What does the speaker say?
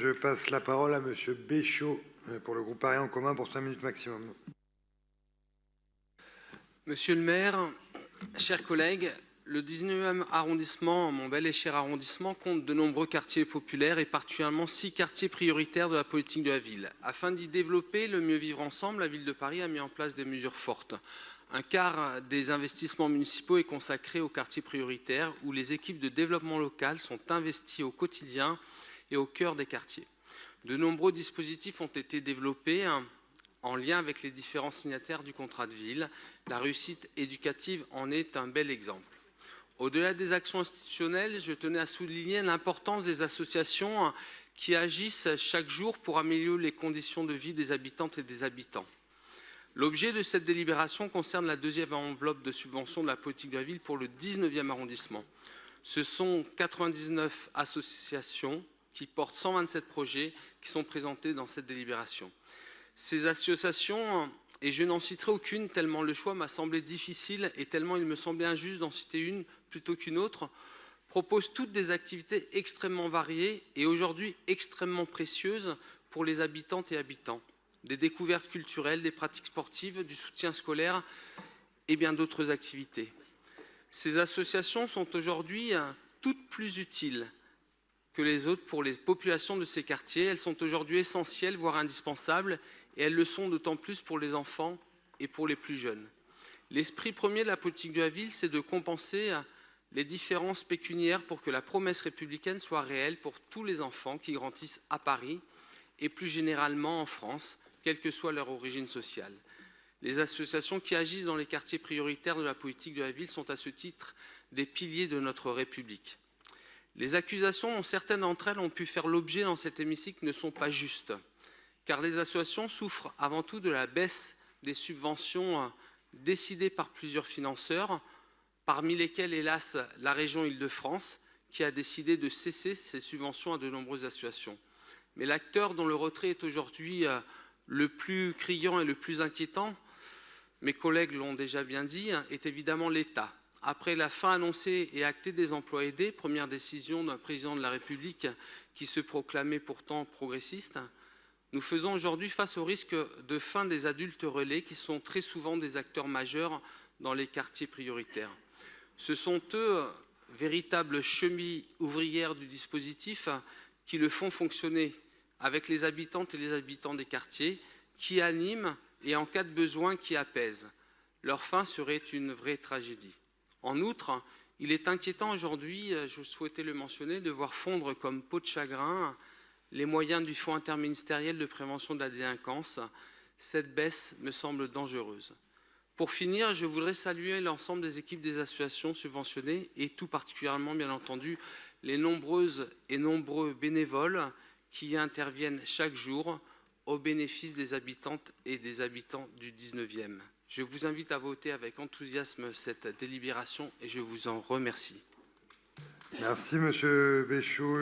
Je passe la parole à Monsieur Béchot pour le groupe Paris en commun pour 5 minutes maximum. Monsieur le maire, chers collègues, le 19e arrondissement, mon bel et cher arrondissement, compte de nombreux quartiers populaires et particulièrement 6 quartiers prioritaires de la politique de la ville. Afin d'y développer le mieux vivre ensemble, la ville de Paris a mis en place des mesures fortes. Un quart des investissements municipaux est consacré aux quartiers prioritaires où les équipes de développement local sont investies au quotidien et au cœur des quartiers. De nombreux dispositifs ont été développés en lien avec les différents signataires du contrat de ville. La réussite éducative en est un bel exemple. Au-delà des actions institutionnelles, je tenais à souligner l'importance des associations qui agissent chaque jour pour améliorer les conditions de vie des habitantes et des habitants. L'objet de cette délibération concerne la deuxième enveloppe de subvention de la politique de la ville pour le 19e arrondissement. Ce sont 99 associations qui portent 127 projets qui sont présentés dans cette délibération. Ces associations, et je n'en citerai aucune tellement le choix m'a semblé difficile et tellement il me semblait injuste d'en citer une plutôt qu'une autre, proposent toutes des activités extrêmement variées et aujourd'hui extrêmement précieuses pour les habitantes et habitants. Des découvertes culturelles, des pratiques sportives, du soutien scolaire et bien d'autres activités. Ces associations sont aujourd'hui toutes plus utiles que les autres pour les populations de ces quartiers. Elles sont aujourd'hui essentielles, voire indispensables, et elles le sont d'autant plus pour les enfants et pour les plus jeunes. L'esprit premier de la politique de la ville, c'est de compenser les différences pécuniaires pour que la promesse républicaine soit réelle pour tous les enfants qui grandissent à Paris et plus généralement en France, quelle que soit leur origine sociale. Les associations qui agissent dans les quartiers prioritaires de la politique de la ville sont à ce titre des piliers de notre République. Les accusations dont certaines d'entre elles ont pu faire l'objet dans cet hémicycle ne sont pas justes, car les associations souffrent avant tout de la baisse des subventions décidées par plusieurs financeurs, parmi lesquels, hélas, la région Île-de-France, qui a décidé de cesser ces subventions à de nombreuses associations. Mais l'acteur dont le retrait est aujourd'hui le plus criant et le plus inquiétant, mes collègues l'ont déjà bien dit, est évidemment l'État. Après la fin annoncée et actée des emplois aidés, première décision d'un président de la République qui se proclamait pourtant progressiste, nous faisons aujourd'hui face au risque de fin des adultes relais qui sont très souvent des acteurs majeurs dans les quartiers prioritaires. Ce sont eux, véritables chevilles ouvrières du dispositif, qui le font fonctionner avec les habitantes et les habitants des quartiers, qui animent et en cas de besoin qui apaisent. Leur fin serait une vraie tragédie. En outre, il est inquiétant aujourd'hui, je souhaitais le mentionner, de voir fondre comme peau de chagrin les moyens du Fonds interministériel de prévention de la délinquance. Cette baisse me semble dangereuse. Pour finir, je voudrais saluer l'ensemble des équipes des associations subventionnées et tout particulièrement, bien entendu, les nombreuses et nombreux bénévoles qui interviennent chaque jour au bénéfice des habitantes et des habitants du 19e. Je vous invite à voter avec enthousiasme cette délibération et je vous en remercie. Merci Monsieur Béchot.